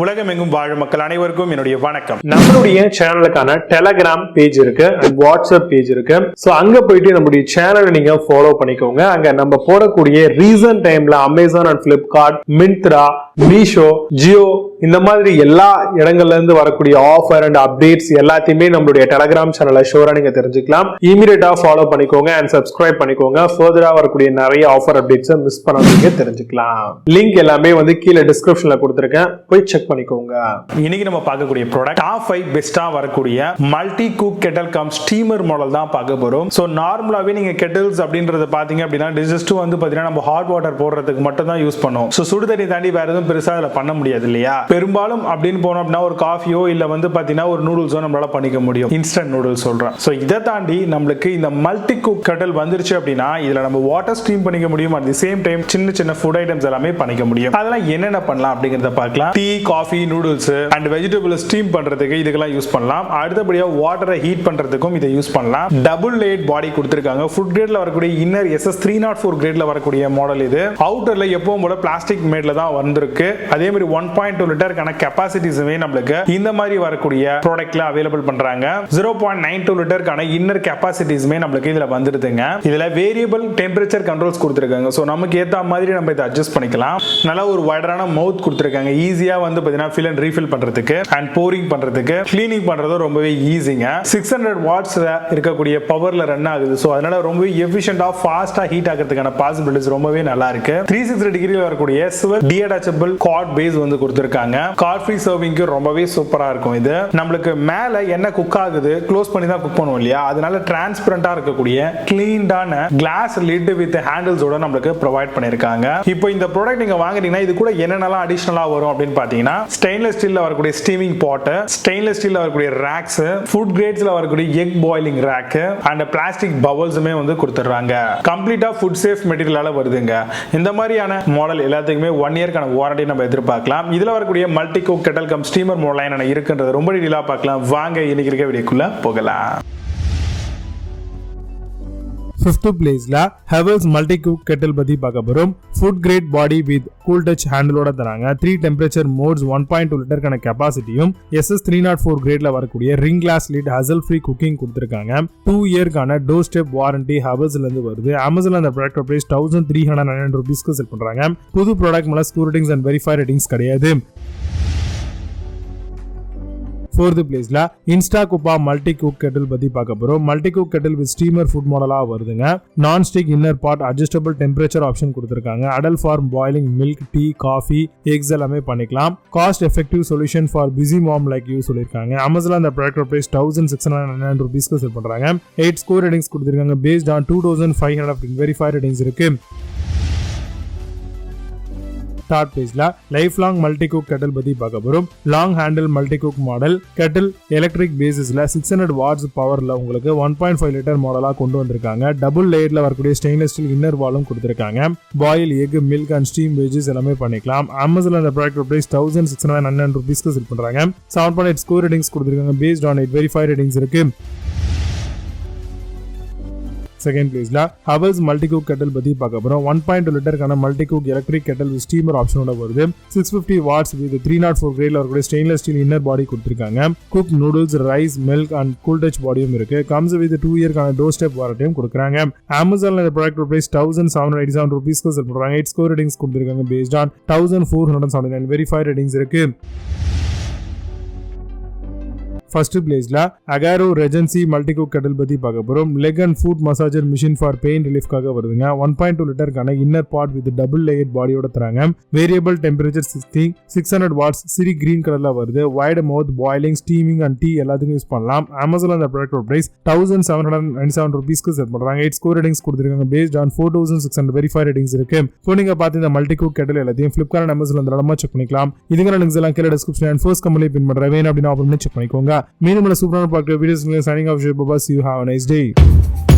உலகமெங்கும் வாழும் மக்கள் அனைவருக்கும் என்னுடைய வணக்கம். நம்மளுடைய சேனலுக்கான டெலகிராம் பேஜ் இருக்கு அண்ட் வாட்ஸ்அப் பேஜ் இருக்கு. சோ அங்க போயிட்டு நம்மளுடைய சேனலை நீங்க ஃபாலோ பண்ணிக்கோங்க. அங்க நம்ம போடக்கூடிய ரீசன்ட் டைம்ல Amazon and Flipkart, Myntra, Meesho, Jio இந்த மாதிரி எல்லா இடங்கள்ல இருந்து வரக்கூடிய ஆஃபர் அண்ட் அப்டேட்ஸ் எல்லாத்தையுமே நம்மளுடைய டெலகிராம் சேனல்ல ஷோரா நீங்க தெரிஞ்சுக்கலாம். இமீடியட்டா ஃபாலோ பண்ணிக்கோங்க அண்ட் சப்ஸ்கிரைப் பண்ணிக்கோங்க. ஃபர்தரா வரக்கூடிய நிறைய ஆஃபர் அப்டேட்ஸ் மிஸ் பண்ணாதீங்க, தெரிஞ்சுக்கலாம். லிங்க் எல்லாமே கீழே டிஸ்கிரிப்ஷன்ல கொடுத்திருக்கேன், போய் செக் பண்ணிக்கோங்க. இன்னைக்கு நம்ம பார்க்கக்கூடிய ப்ராடக்ட் டாப் 5 பெஸ்டா வரக்கூடிய multi cook kettle come steamer model தான் பார்க்க போறோம். சோ நார்மலாவே நீங்க கெட்டல்ஸ் அப்படின்றத பாத்தீங்க அப்படின்னா ஜஸ்ட் பாத்தீங்கன்னா நம்ம ஹாட் வாட்டர் போடுறதுக்கு மட்டும் தான் யூஸ் பண்ணுவோம். சோ சுடு தண்ணி தாண்டி வேற எதுவும் பெருசா அதுல பண்ண முடியாது இல்லையா? பெரும்பாலும் அப்படின்னு போனோம் அப்படின்னா ஒரு காஃபியோ இல்ல பாத்தீங்கன்னா ஒரு நூடுல்ஸோ நம்மளால பண்ணிக்க முடியும். இன்ஸ்டன்ட் நூடுல்ஸ் சொல்றேன். சோ இதை தாண்டி நம்மளுக்கு இந்த மல்டி குக் கெட்டல் வந்துருச்சு அப்படின்னா இதுல நம்ம வாட்டர் ஸ்டீம் பண்ணிக்க முடியும். அட் தி சேம் டைம் சின்ன சின்ன ஃபுட் ஐட்டம்ஸ் எல்லாமே பண்ணிக்க முடியும். அதெல்லாம் என்னென்ன பண்ணலாம் அப்படிங்கறத பார்க்கலாம். Tea, coffee, noodles and vegetable steam பண்றதுக்கு இதுக்கெல்லாம் யூஸ் பண்ணலாம். அடுத்தபடியா வாட்டரை ஹீட் பண்றதுக்கும் இதை யூஸ் பண்ணலாம். டபுள் லேயர் பாடி கொடுத்திருக்காங்க. ஃபுட் கிரேட்ல வரக்கூடிய இன்னர் SS304 கிரேட்ல வரக்கூடிய மாடல் இது. அவுட்டர்ல எப்பவும் போல பிளாஸ்டிக் மேட்ல தான் வந்திருக்கு. அதே மாதிரி 1.2 லிட்டருக்கான கெபாசிட்டிஸுமே நம்மளுக்கு இந்த மாதிரி வரக்கூடிய ப்ராடக்ட்ல அவைலபிள் பண்றாங்க. 0.92 லிட்டருக்கான இன்னர் கெபாசிட்டிஸுமே நம்மளுக்கு இதுல வந்துருதுங்க. இதுல வேரியபிள் டெம்பரேச்சர் கண்ட்ரோல்ஸ் கொடுத்திருக்காங்க. சோ நமக்கு ஏத்த மாதிரி நம்ம இதை அட்ஜஸ்ட் பண்ணிக்கலாம். நல்ல ஒரு வைடரான மவுத் கொடுத்திருக்காங்க. ஈஸியா பாத்தீங்கன்னா ஃபில் அண்ட் ரீஃபில் பண்றதுக்கு அண்ட் போரிங் பண்றதுக்கு, கிளீனிங் பண்றது ரொம்பவே ஈஸிங்க. 600 வாட்ஸ்ல இருக்கக்கூடிய பவர்ல ரன் ஆகுது. சோ அதனால ரொம்பவே எஃபிஷியன்ட்டா ஃபாஸ்டா ஹீட் ஆகிறதுக்கான பாசிபிலிட்டிஸ் ரொம்பவே நல்லா இருக்கு. 360 டிகிரில வரக்கூடிய சிவர் டிஅட்டாச்சபிள் கார்ட் பேஸ் கொடுத்திருக்காங்க. கார்ட் ஃப்ரீ சர்விங்க்கு ரொம்பவே சூப்பரா இருக்கும். இது நம்மளுக்கு மேல என்ன குக் ஆகுது க்ளோஸ் பண்ணி தான் குக் பண்ணுவோம் இல்லையா? அதனால டிரான்ஸ்பரண்டா இருக்கக்கூடிய கிளீன்டான கிளாஸ் லிட் வித் ஹேண்டில்ஸோட நம்மளுக்கு ப்ரொவைட் பண்ணிருக்காங்க. இப்போ இந்த ப்ராடக்ட் நீங்க வாங்குறீங்கன்னா இது கூட என்னென்னலாம் அடிஷனலா வரும் அப்படின்னு பாத்தீங்கன்னா ஸ்டெயின்லெஸ் ஸ்டீல்ல வரக்கூடிய ஸ்டீமிங் பாட், ஸ்டெயின்லெஸ் ஸ்டீல்ல வரக்கூடிய ராக்ஸ், ஃபுட் கிரேட்ஸ்ல வரக்கூடிய egg boiling rack and plastic பவல்ஸுமே கொடுத்துறாங்க. கம்ப்ளீட்டா ஃபுட் சேஃப் மெட்டீரியலால வருதுங்க. இந்த மாதிரியான மாடல் எல்லாத்துக்குமே 1 இயர்க்கான வாரண்டி நம்ம எதிர்பார்க்கலாம். இதுல வரக்கூடிய multi cook kettle come steamer model என்ன இருக்குன்றது ரொம்ப டீலா பார்க்கலாம். வாங்க இன்னைக்கு இருக்க வீடியோக்குள்ள போகலாம். 5th பிளேஸ்ல ஹெவல்ஸ் மல்டி குக் கெட்டில் பத்தி பார்க்க போறோம். Food grade body with cool touch ஹேண்டிலோட தராங்க. 3 டெம்பரேச்சர் மோட்ஸ், 1.2 லிட்டருக்கான கெபாசிட்டியும், SS304 கிரேட்ல வரக்கூடிய ring glass lid, hassle free cooking கொடுத்திருக்காங்க. 2 இயர்க்கான டோர் ஸ்டெப் வாரண்டி ஹெவல்ஸ்ல இருந்து வருது. அமேசான்ல அந்த ப்ராடக்ட் பிரைஸ் 1399 ரூபீஸ்க்கு செல் பண்றாங்க. புது ப்ராடக்ட் மேல score ratings and verify ratings கிடையாது. 4th பிளேஸ்ல Instacuppa multi cook kettle பத்தி பார்க்க போறோம். Multi cook kettle with steamer food மாடலா வருதுங்க. Non stick inner pot, adjustable temperature option கொடுத்திருக்காங்க. Ideal for boiling milk, tea, coffee, eggs எல்லாமே பண்ணிக்கலாம். Cost effective solution for busy mom like you சொல்லிருக்காங்க. அமேசான்ல அந்த ப்ராடக்ட் பிரைஸ் 1699 ரூபீஸ்க்கு செல் பண்றாங்க. 8 score ratings கொடுத்திருக்காங்க. பேஸ்ட் ஆன் 2500 வெரிஃபை ரேட்டிங்ஸ் இருக்கு. 3rd பேஜ்ல Lifelong multi cook kettle பத்தி பார்க்க போறோம். Long handle multi cook model kettle electric பேசிஸ்ல 600 வாட்ஸ் பவர்ல உங்களுக்கு 1.5 லிட்டர் மாடலா கொண்டு வந்திருக்காங்க. டபுள் லேயர்ல வரக்கூடிய ஸ்டெயின்லெஸ் ஸ்டீல் இன்னர் வாலும் கொடுத்திருக்காங்க. Boil, egg, milk and steam veggies எல்லாமே பண்ணிக்கலாம். அமேசான்ல அந்த ப்ராடக்ட் பிரைஸ் 1699 ரூபீஸ்க்கு செல் பண்றாங்க. 7.8 ஸ்கோர் ரேட்டிங்ஸ் கொடுத்திருக்காங்க. பேஸ்ட் ஆன் 8 வெரிஃபை ரேட்டிங்ஸ் இருக்கு. 2nd பிளேஸ்ல ஹெவல்ஸ் மல்டி குக் கெட்டில் பத்தி பார்க்க போறோம். 1.2 லிட்டருக்கான multi cook electric kettle with steamer ஆப்ஷனோட வருது. 650 வாட்ஸ் வித் 304 கிரேட்ல வரக்கூடிய ஸ்டெயின்லெஸ் ஸ்டீல் இன்னர் பாடி கொடுத்திருக்காங்க. Cook noodles, rice, milk and cool touch பாடியும் இருக்கு. கம்ஸ் வித் 2 இயர்க்கான டோர் ஸ்டெப் வாரண்டியும் கொடுக்குறாங்க. அமேசான்ல இந்த ப்ராடக்ட் பிரைஸ் 1787 ரூபீஸ்க்கு செல் பண்றாங்க. 8 ஸ்கோர் ரேட்டிங்ஸ் கொடுத்திருக்காங்க. பேஸ்ட் ஆன் 1479 வெரிஃபை ரேட்டிங்ஸ் இருக்கு. 1st பிளேஸ்ல Agaro regency multi cook kettle பத்தி பார்க்க போறோம். Leg and foot massager machine for pain ரிலீஃப்காக வருதுங்க. 1.2 லிட்டருக்கான inner pot with double layer பாடியோட தராங்க. வேரியபிள் டெம்பரேச்சர் 600 வாட்ஸ், சிரி கிரீன் கலர்ல வருது. Wide mouth, boiling, steaming and tea எல்லாத்துக்கும் யூஸ் பண்ணலாம். அமேசான்ல அந்த ப்ராடக்ட் பிரைஸ் 1797 ரூபீஸ்க்கு செல் பண்றாங்க. 8 ஸ்கோர் ரேட்டிங்ஸ் கொடுத்திருக்காங்க. பேஸ்ட் ஆன் 4600 வெரிஃபை ரேட்டிங்ஸ் இருக்கு. இப்போ நீங்க பார்த்து இந்த மல்டி குக் கெட்டில் எல்லாத்தையும் பிளிப்கார்ட், அமேசான்ல தாராளமா செக் பண்ணிக்கலாம். இதுக்கான லிங்க்ஸ் எல்லாம் கீழே டிஸ்கிரிப்ஷன் அண்ட் ஃபர்ஸ்ட் கமெண்ட்ல பின் பண்றேன். வேணும் அப்படினா ஆப்பன் பண்ணி செக் பண்ணிக்கோங்க. மீண்டும் சூப்பரான பார்க்க videos signing off. See you. Have a nice day.